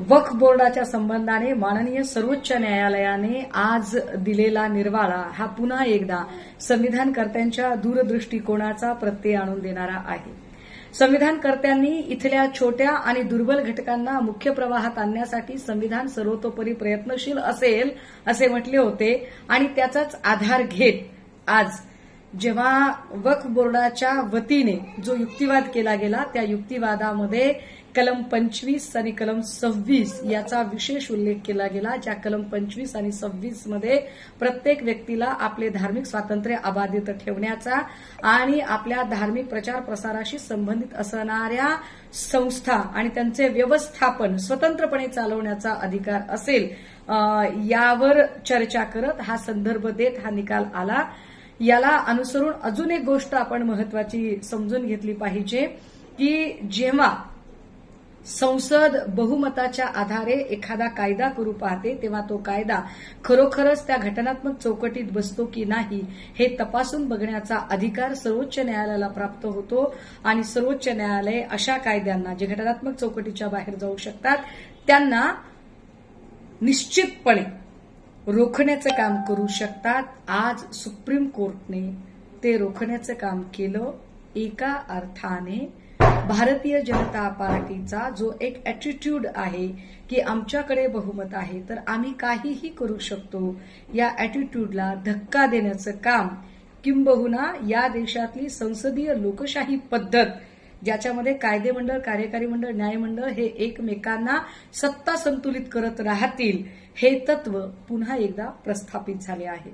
वक्फ बोर्डाच्या संबंधाने माननीय सर्वोच्च न्यायालयाने आज दिलेला निर्वाळा हा पुन्हा एकदा संविधानकर्त्यांच्या दूरदृष्टिकोनाचा प्रत्यय आणून देणारा आहे। संविधानकर्त्यांनी इथल्या छोट्या आणि दुर्बल घटकांना मुख्य प्रवाहात आणण्यासाठी संविधान सर्वतोपरी प्रयत्नशील असेल असे म्हटले होते आणि त्याचाच आधार घेत आज जेव्हा वक्फ बोर्डाच्या वतीने जो युक्तिवाद केला गेला त्या युक्तिवादामध्ये कलम 25 आणि कलम 26 याचा विशेष उल्लेख केला गेला। ज्या कलम 25 आणि 26 मध्ये प्रत्येक व्यक्तीला आपले धार्मिक स्वातंत्र्य अबाधित ठेवण्याचा आणि आपल्या धार्मिक प्रचार प्रसाराशी संबंधित असणाऱ्या संस्था आणि त्यांचे व्यवस्थापन स्वतंत्रपणे चालवण्याचा अधिकार असेल, यावर चर्चा करत हा संदर्भ देत हा निकाल आला। याला अनुसरून अजून एक गोष्ट आपण महत्वाची समजून घेतली पाहिजे की जेव्हा संसद बहुमताच्या आधारे एखादा कायदा करू पाहते तेव्हा तो कायदा खरोखरच त्या घटनात्मक चौकटीत बसतो की नाही हे तपासून बघण्याचा अधिकार सर्वोच्च न्यायालयाला प्राप्त होतो आणि सर्वोच्च न्यायालय अशा कायद्यांना जे घटनात्मक चौकटीच्या बाहेर जाऊ शकतात त्यांना निश्चितपणे रोखण्याचं काम करू शकतात। आज सुप्रीम कोर्टने ते रोखण्याचं काम केलं। एका अर्थाने भारतीय जनता पार्टीचा जो एक ॲटिट्यूड आहे की आमच्याकडे बहुमत आहे तर आम्ही काहीही करू शकतो, या ॲटिट्यूडला धक्का देण्याचं काम किंबहुना या देशातली संसदीय लोकशाही पद्धत ज्याच्यामध्ये कायदेमंडळ, कार्यकारी मंडळ, न्यायमंडळ हे एकमेकांना सत्ता संतुलित करत राहतील हे तत्व पुन्हा एकदा प्रस्थापित झाले आहे।